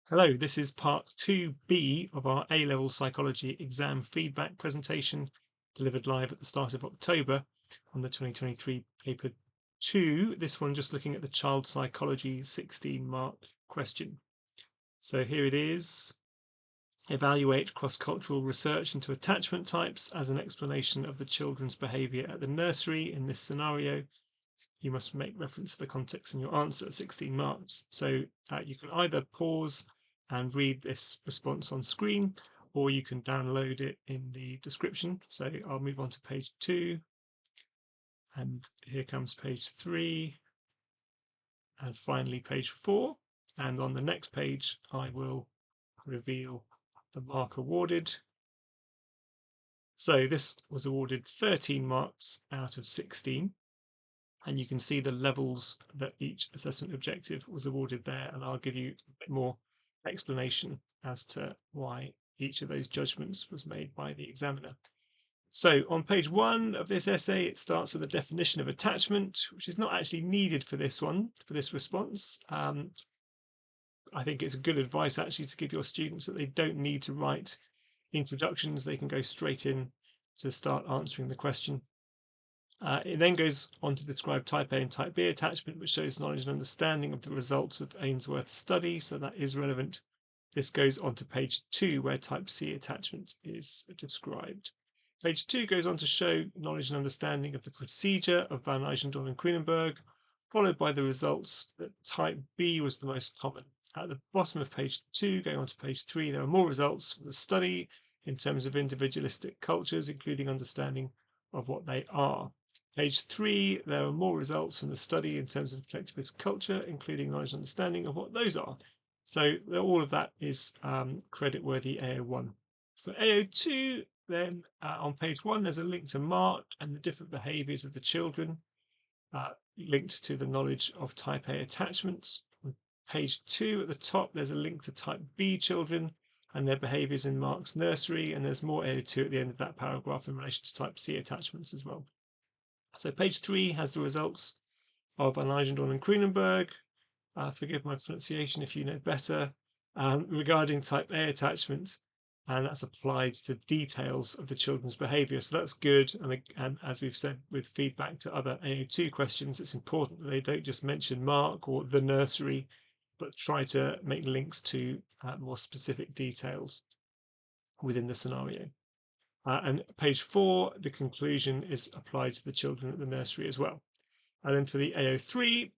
Hello, this is part 2B of our A-level psychology exam feedback presentation delivered live at the start of October on the 2023 paper 2. This one just looking at the child psychology 16-mark question. So here it is. Evaluate cross-cultural research into attachment types as an explanation of the children's behaviour at the nursery. In this scenario, you must make reference to the context in your answer, 16 marks. So you can either pause and read this response on screen, or you can download it in the description. So I'll move on to page 2, and here comes page 3, and finally page 4. And on the next page, I will reveal the mark awarded. So this was awarded 13 marks out of 16. And you can see the levels that each assessment objective was awarded there, and I'll give you a bit more explanation as to why each of those judgments was made by the examiner. So on page 1 of this essay, it starts with a definition of attachment, which is not actually needed for this one, for this response. I think it's good advice actually to give your students that they don't need to write introductions. They can go straight in to start answering the question. It then goes on to describe type A and type B attachment, which shows knowledge and understanding of the results of Ainsworth's study, so that is relevant. This goes on to page 2, where type C attachment is described. Page 2 goes on to show knowledge and understanding of the procedure of Van Eijendorf and Kroonenberg, followed by the results that type B was the most common. At the bottom of page 2, going on to page 3, there are more results from the study in terms of individualistic cultures, including understanding of what they are. Page 3, there are more results from the study in terms of collectivist culture, including knowledge and understanding of what those are. So all of that is credit-worthy AO1. For AO2, then on page 1, there's a link to Mark and the different behaviours of the children, linked to the knowledge of type A attachments. On page 2 at the top, there's a link to type B children and their behaviours in Mark's nursery, and there's more AO2 at the end of that paragraph in relation to type C attachments as well. So page 3 has the results of Van Eijendorf and Kroonenberg. Forgive my pronunciation if you know better, regarding type A attachment, and that's applied to details of the children's behaviour. So that's good. And as we've said with feedback to other AO2 questions, it's important that they don't just mention Mark or the nursery, but try to make links to more specific details within the scenario. And page 4, the conclusion is applied to the children at the nursery as well. And then for the AO3,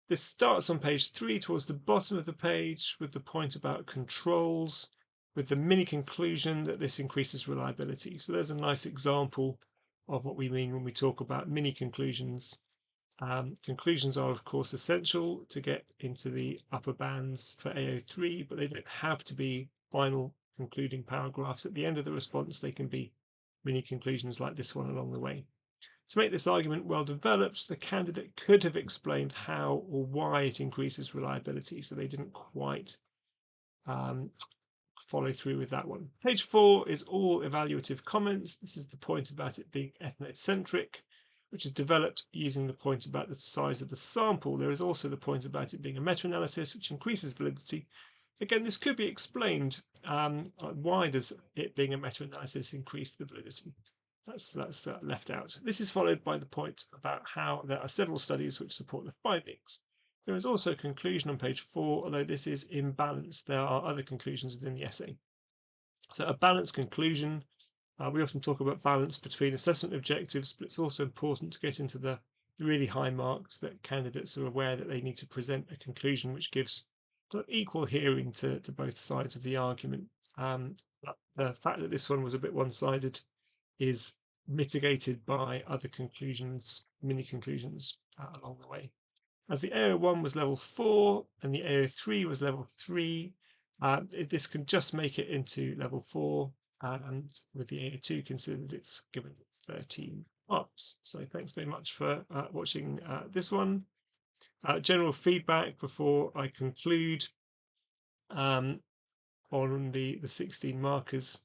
this starts on page 3 towards the bottom of the page with the point about controls, with the mini conclusion that this increases reliability. So there's a nice example of what we mean when we talk about mini conclusions. Conclusions are, of course, essential to get into the upper bands for AO3, but they don't have to be final concluding paragraphs at the end of the response. They can be mini conclusions like this one along the way. To make this argument well developed, the candidate could have explained how or why it increases reliability, so they didn't quite follow through with that one. Page 4 is all evaluative comments. This is the point about it being ethnocentric, which is developed using the point about the size of the sample. There is also the point about it being a meta-analysis, which increases validity. Again, this could be explained. Why does it being a meta-analysis increase the validity? That's left out. This is followed by the point about how there are several studies which support the findings. There is also a conclusion on page 4, although this is imbalanced. There are other conclusions within the essay. So a balanced conclusion. We often talk about balance between assessment objectives, but it's also important to get into the really high marks that candidates are aware that they need to present a conclusion which gives equal hearing to both sides of the argument. But the fact that this one was a bit one-sided is mitigated by other conclusions, mini conclusions along the way. As the AO1 was level 4 and the AO3 was level 3, this can just make it into level 4, and with the AO2 considered, it's given 13 marks. So thanks very much for watching this one. General feedback before I conclude on the 16 markers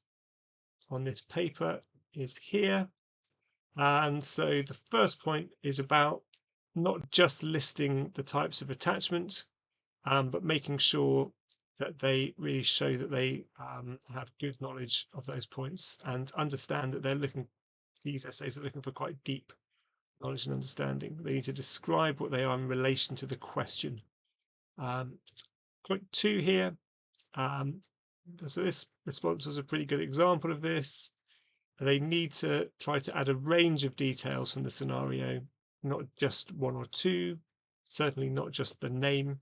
on this paper is here. And so the first point is about not just listing the types of attachment, but making sure that they really show that they have good knowledge of those points and understand that these essays are looking for quite deep knowledge and understanding. They need to describe what they are in relation to the question. Point 2 here. So this response was a pretty good example of this. They need to try to add a range of details from the scenario, not just one or two, certainly not just the name.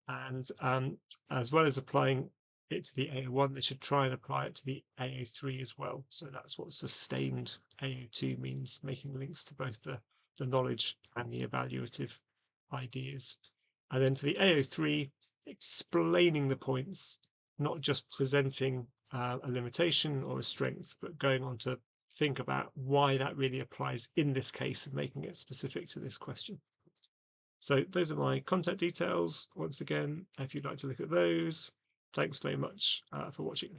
And as well as applying it to the AO1, they should try and apply it to the AO3 as well. So that's what sustained AO2 means, making links to both the knowledge and the evaluative ideas. And then for the AO3, explaining the points, not just presenting a limitation or a strength, but going on to think about why that really applies in this case and making it specific to this question. So those are my contact details. Once again, if you'd like to look at those, thanks very much for watching.